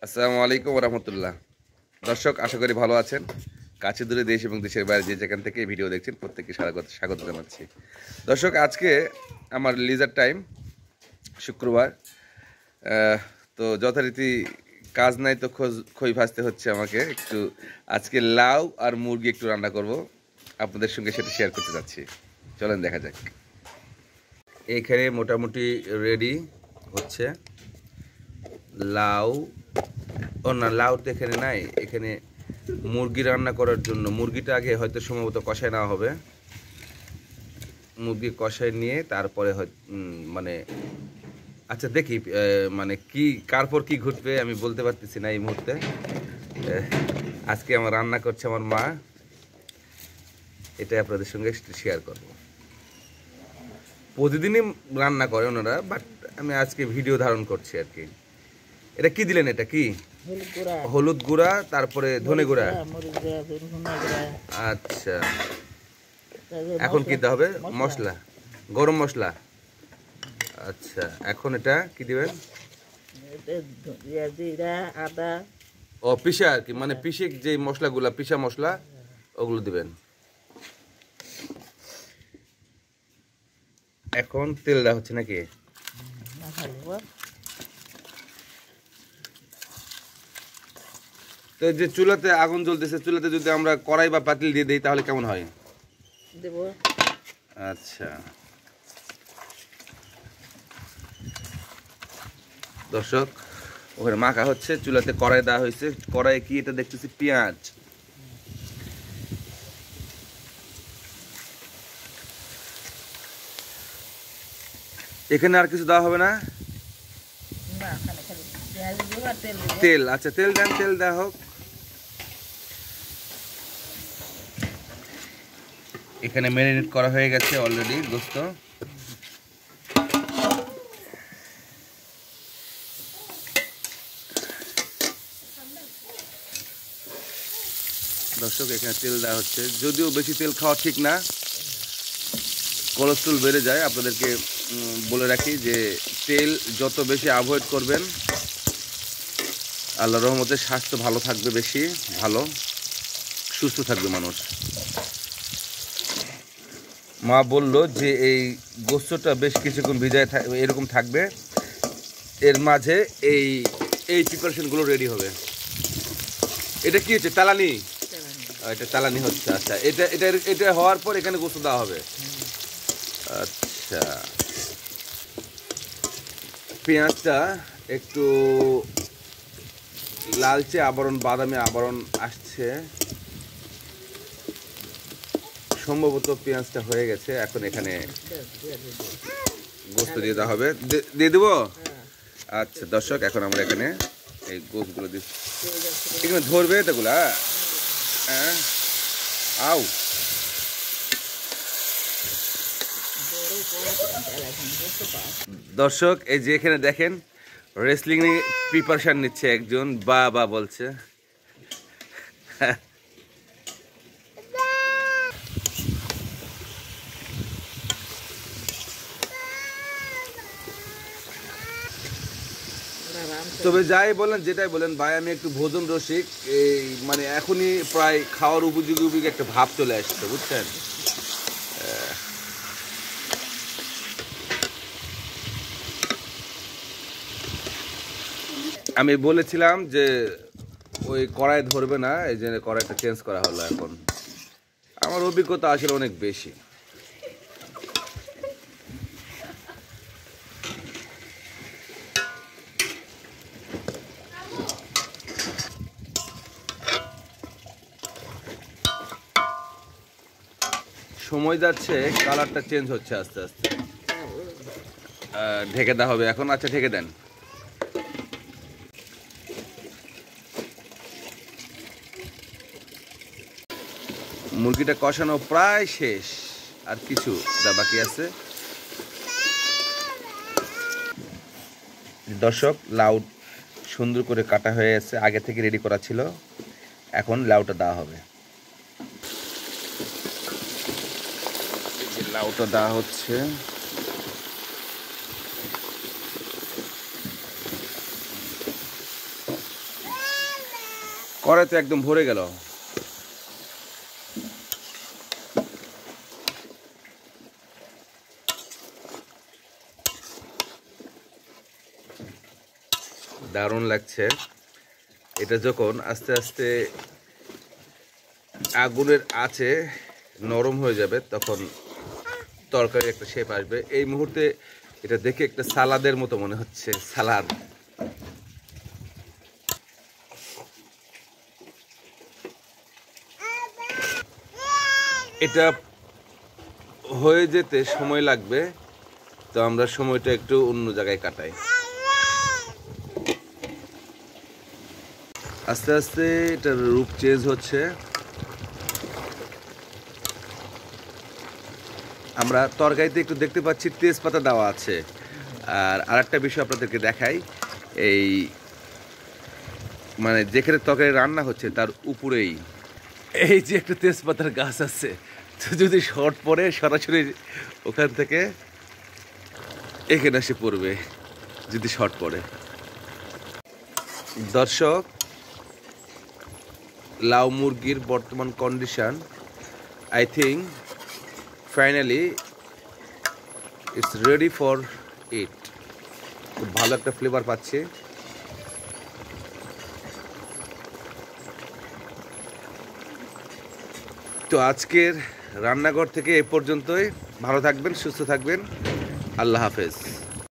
আসসালামু আলাইকুম রহমতুল্লাহ। দর্শক, আশা করি ভালো আছেন। কাছে দূরে দেশ এবং দেশের বাইরে যে যেখান থেকে ভিডিও দেখছেন প্রত্যেককে স্বাগত জানাচ্ছি। দর্শক, আজকে আমার লিজার টাইম, শুক্রবার। তো যথারীতি কাজ নাই, তো খই ভাজতে হচ্ছে আমাকে একটু। আজকে লাউ আর মুরগি একটু রান্না করব, আপনাদের সঙ্গে সেটা শেয়ার করতে যাচ্ছি। চলেন দেখা যাক। এখানে মোটামুটি রেডি হচ্ছে লাউ। ও না, লাউ তো এখানে নাই। এখানে মুরগি রান্না করার জন্য মুরগিটা আগে হয়তো সম্ভবত কষায় নেওয়া হবে। মুরগি কষায় নিয়ে তারপরে মানে আচ্ছা দেখি, মানে কি কার পর কি ঘটবে আমি বলতে পারতেছি না এই মুহূর্তে। আজকে আমার রান্না করছে আমার মা, এটাই আপনাদের সঙ্গে শেয়ার করব। প্রতিদিনই রান্না করে ওনারা, বাট আমি আজকে ভিডিও ধারণ করছি আর কি। এটা কি দিলেন? এটা কি? হলুদ গুঁড়া, তারপরে ধনে গুঁড়া। আচ্ছা, এখন কি দিতে হবে? মশলা, গরম মশলা। আচ্ছা, এখন এটা কি দিবেন? আদা। ও পিসা আর কি, মানে পিসে যে মশলাগুলা, পিসা মশলা ওগুলো দিবেন। এখন তেল দেওয়া হচ্ছে নাকি? তো যে চুলাতে আগুন জ্বলতেছে, চুলাতে যদি আমরা কড়াই বা পাতিল দিয়ে দিই তাহলে কেমন হয়? দেব। আচ্ছা দর্শক, ওখানে মাখা হচ্ছে, চুলাতে কড়াই দেওয়া হয়েছে। কড়াই কি এটা দেখতেছি? পেঁয়াজ। এখানে আর কিছু দেওয়া হবে না? তেল, আচ্ছা তেল দেন, তেল দেওয়া হোক। এখানে ম্যারিনেট করা হয়ে গেছে অলরেডি গোস্ত। দর্শক, এখানে তেল দেওয়া হচ্ছে, যদিও বেশি তেল খাওয়া ঠিক না, কোলেস্ট্রল বেড়ে যায়। আপনাদেরকে বলে রাখি যে তেল যত বেশি অ্যাভয়েড করবেন, আল্লাহর রহমতে স্বাস্থ্য ভালো থাকবে, বেশি ভালো সুস্থ থাকবে মানুষ। মা বলল যে এই গোস্তটা বেশ কিছুক্ষণ ভিজায় এরকম থাকবে, এর মাঝে এই এই প্রিপারেশনগুলো রেডি হবে। এটা কি হচ্ছে? তালানি? এটা তালানি হচ্ছে। আচ্ছা, এটা এটা এটা হওয়ার পর এখানে গোস্ত দেওয়া হবে। আচ্ছা, পেঁয়াজটা একটু লালচে আবরণ, বাদামি আবরণ আসছে, সম্ভবত পেঁয়াজটা হয়ে গেছে। এখন এখানে গোস্ত দিয়ে দেওয়া হবে। দিয়ে দেবো? আচ্ছা দর্শক, এখন আমরা এখানে এই গোস্তগুলো দিচ্ছি। এখানে ধরবে এগুলা? হ্যাঁ, আও। দর্শক, এই যে এখানে দেখেন রেসলিং প্রিপারেশন নিচ্ছে একজন, বা বলছে। তবে যাই বলেন, যেটাই বলেন ভাই, আমি একটু ভোজন রসিক। এই মানে এখনই প্রায় খাওয়ার উপযোগী একটা ভাব চলে আসছে, বুঝছেন? আমি বলেছিলাম যে ওই কড়াই ধরবে না, এই জন্য কড়াইটা চেঞ্জ করা হলো। এখন আমার অভিজ্ঞতা আসলে অনেক বেশি। সময় যাচ্ছে, কালারটা চেঞ্জ হচ্ছে আস্তে আস্তে। ঢেকে দেওয়া হবে এখন। আচ্ছা, ঢেকে দেন। মুরগিটা কষানো প্রায় শেষ, আর কিছু বাকি আছে। দর্শক, লাউ সুন্দর করে কাটা হয়ে গেছে, আগে থেকে রেডি করা ছিল। এখন লাউটা দেওয়া হবে। লাউটা দেওয়া হচ্ছে। কড়াই তো একদম ভরে গেল। দারুণ লাগছে। এটা যখন আস্তে আস্তে আগুনের আঁচে নরম হয়ে যাবে তখন তরকারি একটা শেপ আসবে। এই মুহূর্তে এটা দেখে একটা সালাদের মতো মনে হচ্ছে, সালাদ। এটা হয়ে যেতে সময় লাগবে, তো আমরা সময়টা একটু অন্য জায়গায় কাটাই। আস্তে আস্তে এটার রূপ চেঞ্জ হচ্ছে। আমরা তরকারিতে একটু দেখতে পাচ্ছি তেজপাতা দেওয়া আছে। আর আরেকটা বিষয় আপনাদেরকে দেখাই, এই মানে যেখানে তরকারি রান্না হচ্ছে তার উপরেই এই যে একটা তেজপাতার গাছ আছে, তো যদি শর্ট পড়ে সরাসরি ওখান থেকে এখানে এসে পড়বে যদি শর্ট পড়ে। দর্শক, লাউ মুরগির বর্তমান condition, I think finally it's ready for it. খুব ভালো একটা ফ্লেভার পাচ্ছে। তো আজকের রান্নাঘর থেকে এ পর্যন্তই। ভালো থাকবেন, সুস্থ থাকবেন। আল্লাহ হাফেজ।